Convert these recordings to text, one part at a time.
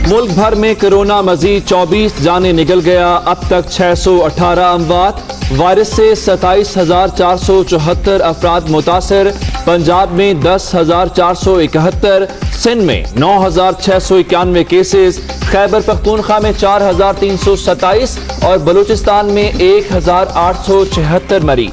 मुल्क भर में कोरोना मजीद 24 जाने निकल गया, अब तक 618 अमवात। वायरस से 27,474 अफराद मुतासर। पंजाब में 10,471, सिंध में 9,691 केसेस, खैबर पख्तूनख्वा में 4,327 और बलूचिस्तान में 1,876 मरीज।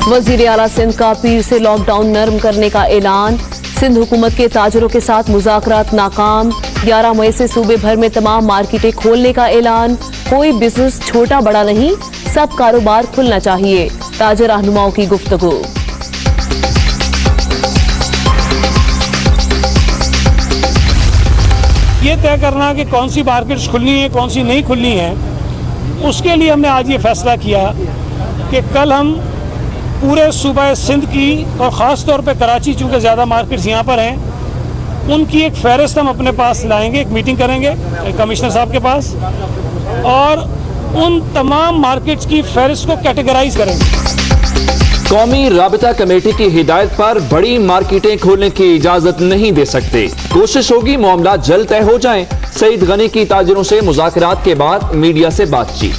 वजीर आला सिंध का पीर से लॉकडाउन नरम करने का ऐलान। सिंध हुकूमत के ताजरों के साथ मुज़ाकरात नाकाम। 11 मई से सूबे भर में तमाम मार्केटें खोलने का ऐलान। कोई बिजनेस छोटा बड़ा नहीं, सब कारोबार खुलना चाहिए। ताजर रहनुमाओं की गुफ्तगू। ये तय करना कि कौन सी मार्केट्स खुलनी है, कौन सी नहीं खुलनी है, उसके लिए हमने आज ये फैसला किया कि कल हम पूरे सूबा सिंध की और ख़ास तौर पे कराची, चूँकि ज़्यादा मार्केट्स यहाँ पर हैं, उनकी एक फहरिस्त हम अपने पास लाएंगे, एक मीटिंग करेंगे कमिश्नर साहब के पास और उन तमाम मार्केट्स की फहरिस्त को कैटेगराइज करेंगे। कौमी राबिता कमेटी की हिदायत पर बड़ी मार्केटें खोलने की इजाजत नहीं दे सकते। कोशिश होगी मामला जल्द तय हो जाए। सईद गनी की ताजिरों से मुज़ाकरात के बाद मीडिया से बातचीत।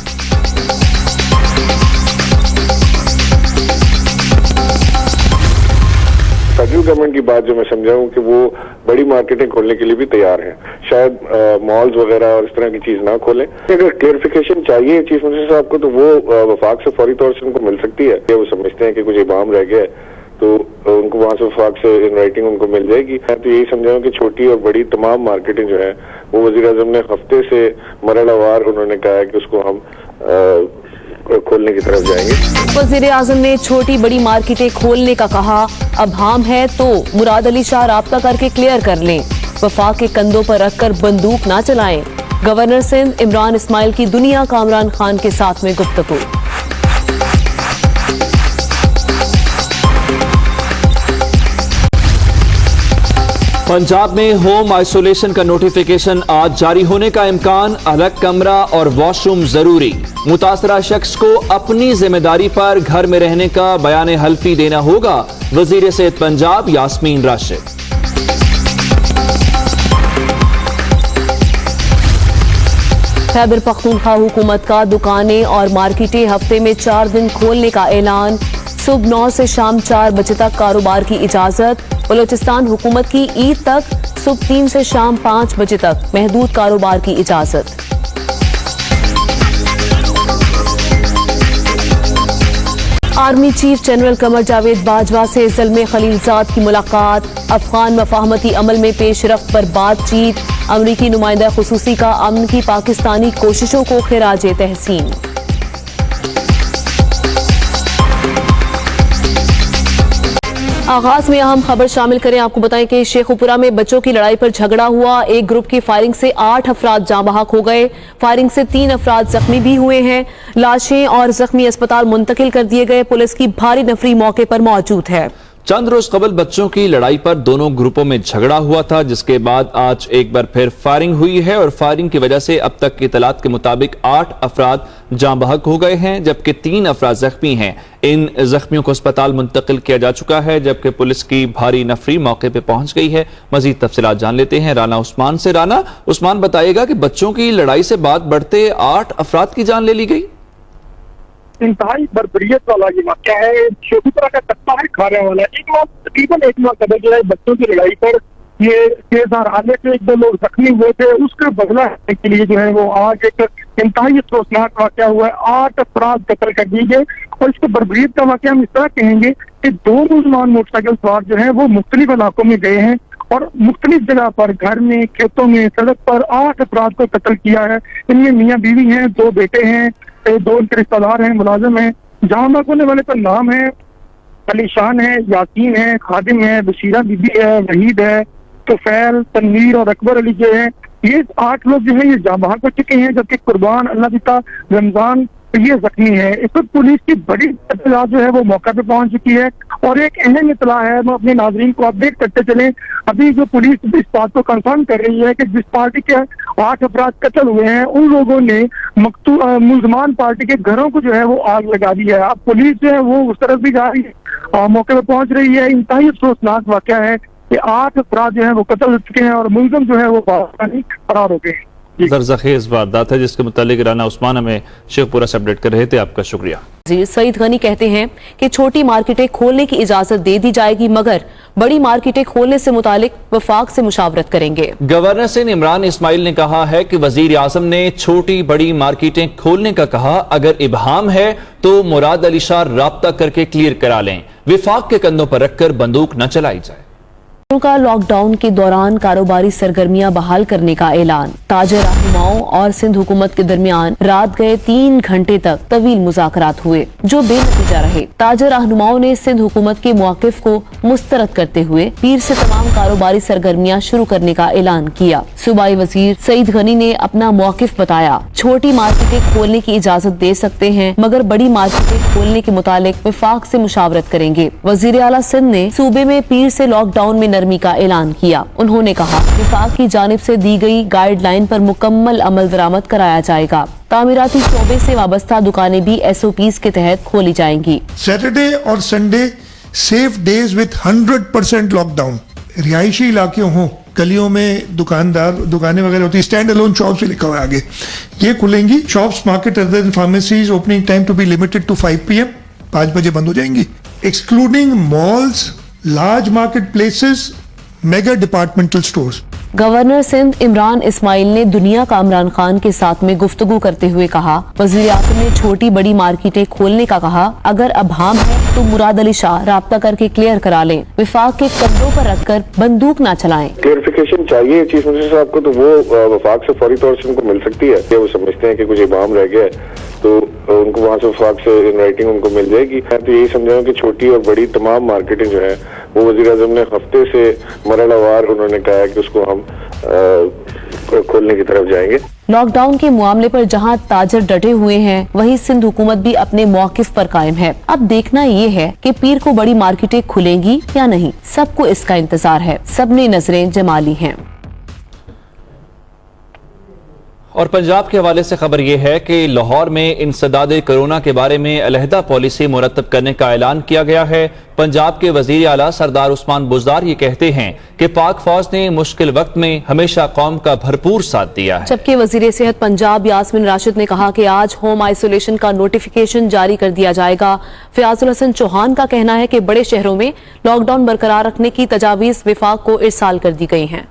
फेडरल गवर्नमेंट की बात जो मैं समझा हूँ कि वो बड़ी मार्केटें खोलने के लिए भी तैयार हैं, शायद मॉल्स वगैरह और इस तरह की चीज ना खोलें। अगर क्लियरिफिकेशन चाहिए चीफ मिनिस्टर साहब को तो वो वफाक से फौरी तौर से उनको मिल सकती है। वो समझते हैं कि कुछ इबाम रह गया है तो उनको वहां से वफाक से इन राइटिंग उनको मिल जाएगी। मैं तो यही समझा हूँ कि छोटी और बड़ी तमाम मार्केटें जो है वो वजीर आजम ने हफ्ते से मरहलावार उन्होंने कहा है कि उसको हम खोलने की तरफ जाएंगे। वजीर आजम ने छोटी बड़ी मार्केटें खोलने का कहा। अब हाम है तो मुराद अली शाह राब्ता करके क्लियर कर लें। वफाक के कंधों पर रखकर बंदूक ना चलाएं। गवर्नर सिंध इमरान इस्माइल की दुनिया कामरान खान के साथ में गुफ्तगू। पंजाब में होम आइसोलेशन का नोटिफिकेशन आज जारी होने का इम्कान। अलग कमरा और वॉशरूम जरूरी। मुतासरा शख्स को अपनी जिम्मेदारी पर घर में रहने का बयान हल्फी देना होगा। वजीर सेहत पंजाब यास्मीन राशिद। खैबर पख्तूनख्वा हुकूमत का दुकानें और मार्केटें हफ्ते में 4 दिन खोलने का ऐलान। सुबह 9 से शाम 4 बजे तक कारोबार की इजाजत। बलूचिस्तान हुकूमत की ईद तक सुबह 3 से शाम 5 बजे तक महदूद कारोबार की इजाजत। Army chief general Qamar Javed Bajwa से ज़ल्मे खलीलजाद की मुलाकात। अफगान मफाहमती अमल में पेशरफ्त पर बातचीत। अमरीकी नुमाइंदा खुसूसी का अमन की पाकिस्तानी कोशिशों को खिराज तहसीन। आगाज में अहम खबर शामिल करें। आपको बताएं कि शेखुपुरा में बच्चों की लड़ाई पर झगड़ा हुआ। एक ग्रुप की फायरिंग से 8 अफराद जाँ बहक हो गए। फायरिंग से 3 अफराद जख्मी भी हुए हैं। लाशें और जख्मी अस्पताल मुंतकिल कर दिए गए। पुलिस की भारी नफरी मौके पर मौजूद है। चंद रोज कबल बच्चों की लड़ाई पर दोनों ग्रुपों में झगड़ा हुआ था, जिसके बाद आज एक बार फिर फायरिंग हुई है और फायरिंग की वजह से अब तक की इतलात के मुताबिक 8 अफराद जाँ बहक हो गए हैं, जबकि 3 अफराद जख्मी हैं। इन जख्मियों को अस्पताल मुंतकिल किया जा चुका है, जबकि पुलिस की भारी नफरी मौके पर पहुंच गई है। मजीद तफसीलात जान लेते हैं राना उस्मान से। राना उस्मान, बताइएगा कि बच्चों की लड़ाई से बात बढ़ते 8 अफराद की जान ले ली गई। इंतहाई बर्बरियत वाला ये वाक़या है। शेखुपुरा का कत्ता है खाने वाला। तकरीबन एक माह कबल जो है बच्चों की लड़ाई पर ये तेजधार आने से 1-2 लोग जख्मी हुए थे, उसका बदला लेने के लिए जो है वो आज एक इंतहाई अफसोसनाक वाक़या हुआ है। 8 अफराद कत्ल कर दिए गए और इसको बर्बरियत का वाक़या हम इस तरह कहेंगे कि 2 नौजवान मोटरसाइकिल सवार जो है वो मुख्तलिफ इलाकों में गए हैं और मुख्तलिफ जगह पर घर में, खेतों में, सड़क पर 8 अफराद को कत्ल किया है। इनमें मियाँ बीवी हैं, 2 बेटे हैं, 2 रिश्तेदार हैं, मुलाजिम हैं। जाँ बहक होने वाले पर नाम है अलीशान है, यासीन है, खादिम है, बशीरा बीबी है, वहीद है, तुफैल, तनवीर और अकबर अली जो है। ये 8 लोग जो है ये जाँ बहक हो चुके हैं, जबकि कुर्बान, अल्लाह पिता, रमजान ये जख्मी है। इस वक्त पुलिस की बड़ी इत्तला जो है वो मौका पे पहुंच चुकी है और एक अहम इत्तला है, मैं अपने नाजरीन को अपडेट करते चले। अभी जो पुलिस इस बात को कंफर्म कर रही है कि जिस पार्टी के 8 अफराद कत्ल हुए हैं उन लोगों ने मुल्जमान पार्टी के घरों को जो है वो आग लगा दी है। अब पुलिस जो है वो उस तरफ भी जा रही है। मौके पर पहुंच रही है। इंतहाई अफसोसनाक वाकया है कि 8 अफराद जो है वो कत्ल हो चुके हैं और मुलजम जो है वो बाहर फरार हो गए हैं। जरज़खेज़ वारदात है जिसके मुतालिक राना उस्मान हमें शेखपुरा से अपडेट कर रहे थे। आपका शुक्रिया। वज़ीर सईद गनी कहते हैं कि छोटी मार्केटें खोलने की इजाजत दे दी जाएगी मगर बड़ी मार्केटें खोलने से मुतालिक वफाक से मुशावरत करेंगे। गवर्नर सिंध इमरान इस्माइल ने कहा है कि वजीर आजम ने छोटी बड़ी मार्केटें खोलने का कहा, अगर इबहाम है तो मुराद अली शाह राब्ता करके क्लियर करा लें, विफाक के कंधों पर रखकर बंदूक न चलाई जाए। का लॉकडाउन के दौरान कारोबारी सरगर्मियां बहाल करने का ऐलान। ताजर रहनुमाओं और सिंध हुकूमत के दरमियान रात गए 3 घंटे तक तवील मुज़ाकरात हुए जो बेनतीजा रहे। ताजर रहनुमाओं ने सिंध हुकूमत के मौक़िफ़ को मुस्तरद करते हुए पीर से तमाम कारोबारी सरगर्मियां शुरू करने का ऐलान किया। सूबाई वजीर सईद गनी ने अपना मौक़िफ़ बताया, छोटी मार्केटें खोलने की इजाजत दे सकते हैं मगर बड़ी मार्केटें खोलने के मुतालिक वफाक से मुशावरत करेंगे। वजीर आला सिंध ने सूबे में पीर से लॉकडाउन में नरमी का ऐलान किया। उन्होंने कहा, विफाक की जानिब से दी गई गाइडलाइन पर मुकम्मल अमल दरामद कराया जाएगा। तामीराती शोबे से वाबस्ता दुकानें भी SOPs के तहत खोली जाएंगी। सैटरडे और Sunday safe days with 100% lockdown. रिहायशी इलाके हों, गलियों में दुकानें वगैरह होती है, स्टैंड अलोन शॉप्स भी लिखा हुआ है आगे, ये खुलेंगी। Shops, market other than pharmacies opening time to be limited to 5 PM, 5 बजे बंद हो जाएंगी। Excluding malls, large market places, mega departmental stores. Governor Sindh Imran Ismail ने दुनिया का इमरान खान के साथ में गुफ्तगू करते हुए कहा, वज़ीर आज़म ने छोटी बड़ी मार्केटें खोलने का कहा, अगर अबहाम है तो मुराद अली शाह राब्ता करके क्लियर करा लें, विफाक के कंधों पर रखकर बंदूक न चलाएं। क्लियरिफिकेशन चाहिए चीफ मिनिस्टर साहब को तो वो वफाक से फौरी तौर से उनको मिल सकती है। क्या वो समझते हैं कि कुछ इबाम रह गया है तो उनको वहाँ से वफाक से इन राइटिंग उनको मिल जाएगी। मैं तो यही समझा कि छोटी और बड़ी तमाम मार्केटें जो है वो वज़ीर आज़म ने हफ्ते से मरहलावार उन्होंने कहा है कि उसको हम खोलने की तरफ जाएंगे। लॉकडाउन के मामले पर जहां ताजर डटे हुए हैं वहीं सिंध हुकूमत भी अपने मौक़िफ़ पर कायम है। अब देखना ये है कि पीर को बड़ी मार्केटें खुलेंगी या नहीं, सबको इसका इंतजार है, सबने नजरें जमा ली हैं। और पंजाब के हवाले से खबर यह है कि लाहौर में इंसदाद कोरोना के बारे में अलहदा पॉलिसी मुरतब करने का ऐलान किया गया है। पंजाब के वजीर आला सरदार उस्मान बुज़दार ये कहते हैं कि पाक फौज ने मुश्किल वक्त में हमेशा कौम का भरपूर साथ दिया है। जबकि वजीर सेहत पंजाब यास्मीन राशिद ने कहा कि आज होम आइसोलेशन का नोटिफिकेशन जारी कर दिया जाएगा। फयाजुल हसन चौहान का कहना है कि बड़े शहरों में लॉकडाउन बरकरार रखने की तजावीज़ विफाक को इरसाल कर दी गई हैं।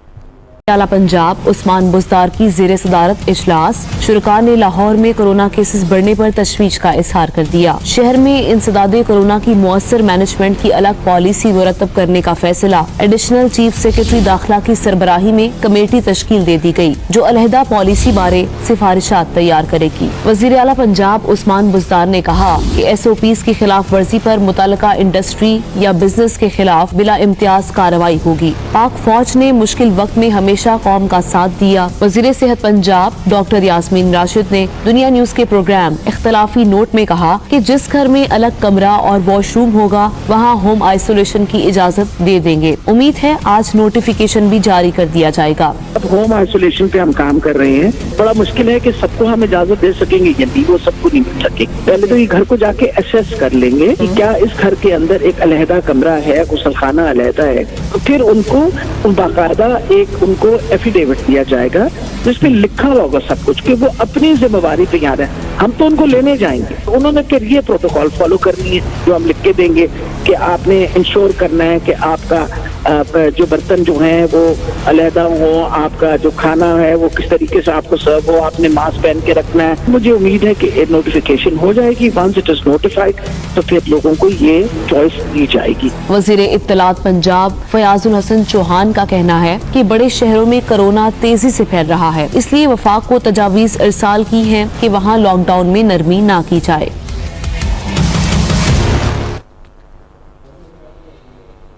आला पंजाब उस्मान बुज़दार की ज़ेरे सदारत इजलास। शुरका ने लाहौर में कोरोना केसेस बढ़ने पर तशवीश का इजहार कर दिया। शहर में इंसदादे कोरोना की मुअस्सर मैनेजमेंट की अलग पॉलिसी मुरतब करने का फैसला। एडिशनल चीफ सेक्रेटरी दाखिला की सरबराही में कमेटी तश्कील दे दी गई जो अलहदा पॉलिसी बारे सिफारिशात तैयार करेगी। वज़ीर आला पंजाब उस्मान बुज़दार ने कहा कि SOPs की खिलाफ वर्जी पर मुतल्लका इंडस्ट्री या बिजनेस के खिलाफ बिला इम्तियाज कार्रवाई होगी। पाक फौज ने मुश्किल वक्त में हमेशा कौम का साथ दिया। वजीर सेहत पंजाब डॉक्टर यास्मीन राशिद ने दुनिया न्यूज के प्रोग्राम इख्तलाफी नोट में कहा कि जिस घर में अलग कमरा और वॉशरूम होगा वहां होम आइसोलेशन की इजाजत दे देंगे। उम्मीद है आज नोटिफिकेशन भी जारी कर दिया जाएगा। अब होम आइसोलेशन पे हम काम कर रहे हैं। बड़ा मुश्किल है कि सबको हम इजाजत दे सकेंगे या नहीं, वो सबको नहीं मिल सकेगी। पहले तो ये घर को जाके असेस कर लेंगे कि क्या इस घर के अंदर एक अलहदा कमरा है, गुसलखाना अलहदा है, तो फिर उनको बाकायदा एक उनको एफिडेविट दिया जाएगा जिसपे लिखा होगा सब कुछ कि वो अपनी जिम्मेवारी पे यहाँ है। हम तो उनको लेने जाएंगे, तो उन्होंने फिर ये प्रोटोकॉल फॉलो करनी है जो हम लिख के देंगे कि आपने इंश्योर करना है कि आपका जो बर्तन जो हैं वो अलहदा हो, आपका जो खाना है वो किस तरीके से आपको सर्व हो, आपने मास्क पहन के रखना है। मुझे उम्मीद है कि नोटिफिकेशन हो जाएगी। वंस इट इज नोटिफाइड तो फिर लोगों को ये चॉइस दी जाएगी। वजीर इत्तलात पंजाब फयाजुल हसन चौहान का कहना है कि बड़े शहरों में कोरोना तेजी से फैल रहा है, इसलिए वफाक को तजावीज इरसाल की है कि वहाँ लॉकडाउन में नरमी ना की जाए।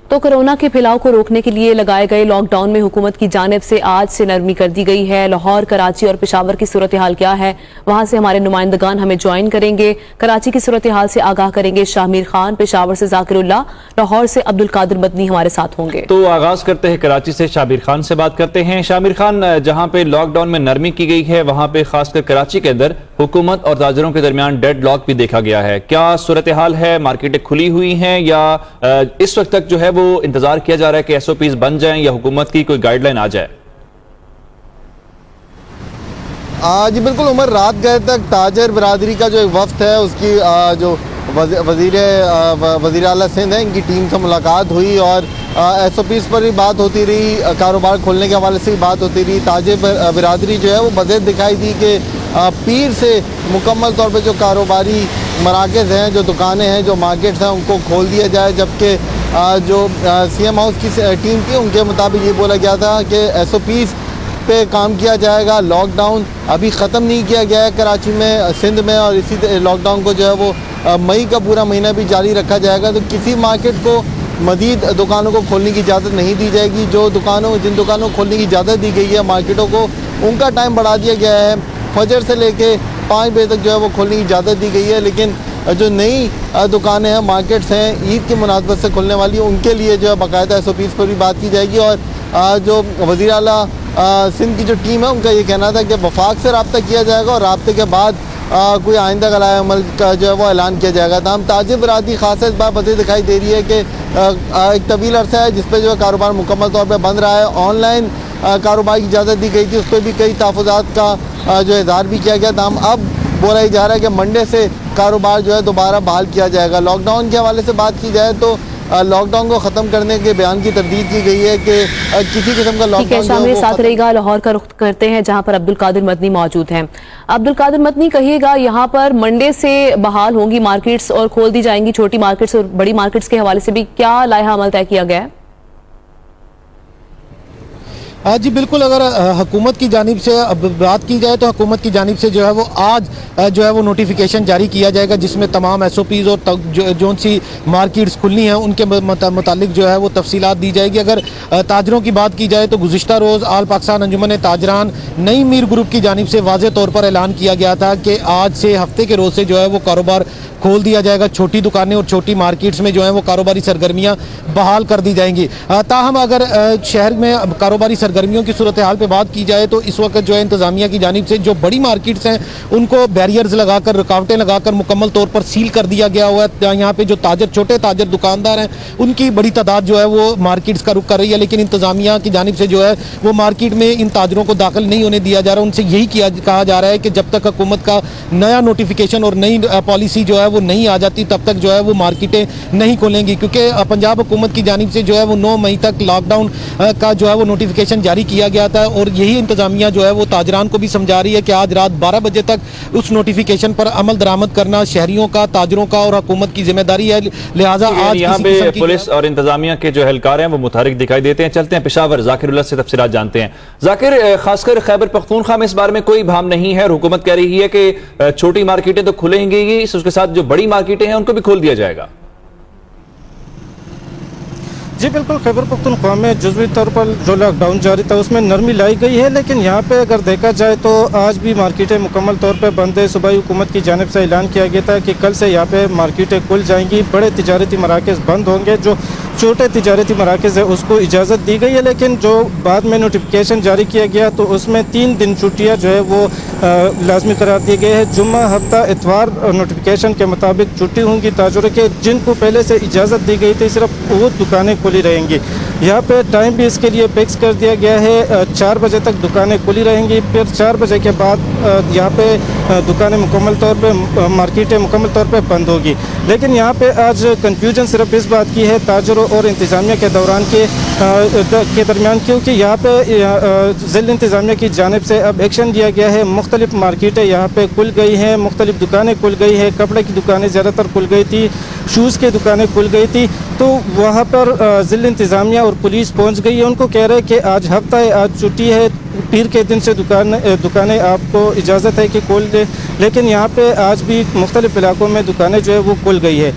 तो तो कोरोना के फैलाव को रोकने के लिए लगाए गए लॉकडाउन में हुकूमत की जानिब से आज से नरमी कर दी गई है। लाहौर, कराची और पेशावर की सूरत हाल क्या है, वहां से हमारे नुमाइंदगान हमें ज्वाइन करेंगे। कराची की सूरत हाल से आगाह करेंगे शामिर खान, पेशावर से जाकिरुल्लाह, लाहौर से अब्दुल कादिर मदनी हमारे साथ होंगे। तो आगाज करते हैं कराची से, शामिर खान से बात करते हैं। शामिर खान, जहां पे लॉकडाउन में नरमी की गई है वहां पे खासकर कराची के अंदर हुकूमत और ताजरों के दरमियान डेड लॉक भी देखा गया है, क्या सूरत हाल है? मार्केटें खुली हुई हैं या इस वक्त तक जो है वो इंतजार किया जा रहा है कि एसओपीज बन जाएं या हुकूमत की कोई गाइडलाइन आ जाए? जी बिल्कुल उमर, रात गए तक ताजर बिरादरी का जो एक वफ्द है उसकी जो वज़ीर आला सिंध है इनकी टीम से मुलाकात हुई और एसओपीज़ पर भी बात होती रही, कारोबार खोलने के हवाले से भी बात होती रही। ताजर बिरादरी जो है वो बज़ेद दिखाई दी कि पीर से मुकम्मल तौर पर जो कारोबारी मराकज़ हैं, जो दुकानें हैं, जो मार्केट्स हैं उनको खोल दिया जाए, जबकि जो सीएम हाउस की टीम थी उनके मुताबिक ये बोला गया था कि एसओपीज़ पे काम किया जाएगा। लॉकडाउन अभी ख़त्म नहीं किया गया है कराची में, सिंध में, और इसी लॉकडाउन को जो है वो मई का पूरा महीना भी जारी रखा जाएगा। तो किसी मार्केट को मज़ीद दुकानों को खोलने की इजाज़त नहीं दी जाएगी। जिन दुकानों को खोलने की इजाज़त दी गई है मार्केटों को, उनका टाइम बढ़ा दिया गया है, फजर से लेके 5 बजे तक जो है वो खोलने की इजाज़त दी गई है। लेकिन जो नई दुकानें हैं, मार्केट्स हैं, ईद की मुनासबत से खुलने वाली, उनके लिए जो है बाकायदा एसओपीज़ पर भी बात की जाएगी। और जो वज़ीर आला सिंध की जो टीम है उनका ये कहना था कि वफाक से रब्ता किया जाएगा और रब्ते के बाद कोई आइंदा गलाए अमल का जो है वो ऐलान किया जाएगा। तमाम ताजिर बरादरी खास इस बात वजह दिखाई दे रही है कि एक तवील अरसा है जिस पर जो है कारोबार मुकम्मल तौर पर बंद रहा है। ऑनलाइन कारोबार की इजाज़त दी गई थी, उस पर भी कई तहफ़्फ़ुज़ात का जो इज़हार भी किया गया था। अब बोला ही जा रहा है कि मंडे से कारोबार जो है दोबारा बहाल किया जाएगा। लॉकडाउन के हवाले से बात की जाए तो लॉकडाउन को ख़त्म करने के बयान की तरदीद की गई है कि किसी किस्म का लॉकडाउन शामिल साथ रहेगा। लाहौर का रुख करते हैं जहां पर अब्दुल कादिर मदनी मौजूद हैं। अब्दुल कादिर मदनी, कहिएगा यहाँ पर मंडे से बहाल होंगी मार्केट्स और खोल दी जाएंगी छोटी मार्केट्स और बड़ी मार्केट्स के हवाले से भी क्या लाइहा अमल तय किया गया है? जी बिल्कुल, अगर हुकूमत की जानिब से अब बात की जाए तो हुकूमत की जानिब से जो है वो आज जो है वो नोटिफिकेशन जारी किया जाएगा जिसमें तमाम एसओपीज़ और जो सी मार्केट्स खुलनी हैं उनके मुतालिक जो है वो तफसीलात दी जाएगी। अगर ताजरों की बात की जाए तो गुज़िश्ता रोज़ आल पाकिस्तान अंजुमन ताजरान नई मीर ग्रुप की जानिब से वाज़े तौर पर ऐलान किया गया था कि आज से हफ्ते के रोज़ से जो है वो कारोबार खोल दिया जाएगा। छोटी दुकानें और छोटी मार्केट्स में जो है वो कारोबारी सरगर्मियाँ बहाल कर दी जाएंगी। ताहम अगर शहर में कारोबारी सरगर्मियों की सूरत हाल पे बात की जाए तो इस वक्त जो है इंतज़ामिया की जानिब से जो बड़ी मार्केट्स हैं उनको बैरियर्स लगाकर, रुकावटें लगाकर मुकम्मल तौर पर सील कर दिया गया हुआ है। यहाँ पे जो छोटे ताजर दुकानदार हैं उनकी बड़ी तादाद जो है वो मार्केट्स का रुख कर रही है, लेकिन इंतज़ामिया की जानिब से जो है वो मार्केट में इन ताजरों को दाखिल नहीं होने दिया जा रहा। उनसे यही कहा जा रहा है कि जब तक हुकूमत का नया नोटिफिकेशन और नई पॉलिसी जो है वो नहीं आ जाती तब तक जो है वो मार्केटें नहीं खोलेंगी, क्योंकि पंजाब हुकूमत की जानिब से जो है वो 9 मई तक लॉकडाउन का जो है वो नोटिफिकेशन जारी किया गया था। और यही इंतज़ामिया जो है वो ताजरान को भी समझा रही है कि आज रात 12 बजे तक उस नोटिफिकेशन पर अमल दरामद करना शहरियों का, ताजरों का और हुकूमत की जिम्मेदारी है। लिहाजा आज यहाँ पे पुलिस और इंतज़ामिया के जो एहलकार हैं वो मुतहरिक दिखाई देते हैं। चलते हैं पेशावर, जाकिरुल्लाह से तफसीलात जानते हैं। जाकिर, खासकर खैबर पख्तूनख्वा में इस बारे में कोई भाम नहीं है, हुकूमत कह रही है कि छोटी मार्केटें तो खुलेंगी ही, उसके साथ जो बड़ी मार्केटें हैं उनको भी खोल दिया जाएगा। जी बिल्कुल, खैबर पख्तूनख्वा में जुज़वी तौर पर जो लॉकडाउन जारी था उसमें नरमी लाई गई है, लेकिन यहाँ पे अगर देखा जाए तो आज भी मार्केटें मुकम्मल तौर पे बंद है। सूबाई हुकूमत की जानिब से ऐलान किया गया था कि कल से यहाँ पे मार्केटें खुल जाएंगी, बड़े तिजारती मराकज़ बंद होंगे, जो छोटे तिजारती मराकज़ है उसको इजाज़त दी गई है। लेकिन जो बाद में नोटिफिकेशन जारी किया गया तो उसमें 3 दिन छुट्टियाँ जो है वो लाजमी करार दिए गए हैं। जुम्मा, हफ्ता, इतवार नोटिफिकेशन के मुताबिक छुट्टी होंगी ताजरों के, जिनको पहले से इजाज़त दी गई थी सिर्फ वो दुकानें खुली रहेंगी। यहाँ पे टाइम भी इसके लिए फिक्स कर दिया गया है, 4 बजे तक दुकानें खुली रहेंगी, फिर 4 बजे के बाद यहाँ पे दुकानें मुकम्मल तौर पे, मार्केटें मुकम्मल तौर पे बंद होगी। लेकिन यहाँ पे आज कन्फ्यूजन सिर्फ इस बात की है ताजरों और इंतज़ामिया के दौरान के दरमियान, क्योंकि यहाँ पे ज़िला इंतज़ामिया की जानिब से अब एक्शन लिया गया है। मुख्तलिफ मार्केटें यहाँ पे खुल गई हैं, मुख्तलिफ दुकानें खुल गई हैं, कपड़े की दुकानें ज़्यादातर खुल गई थी, शूज़ की दुकानें खुल गई थी। तो वहाँ पर ज़िला इंतज़ामिया और पुलिस पहुँच गई है। उनको कह रहे हैं कि आज हफ्ता है, आज छुट्टी है, पीर के दिन से दुकानें आपको इजाज़त है कि खोल दें, लेकिन यहाँ पे आज भी मुख्तलिफ इलाकों में दुकानें जो है वो खुल गई है।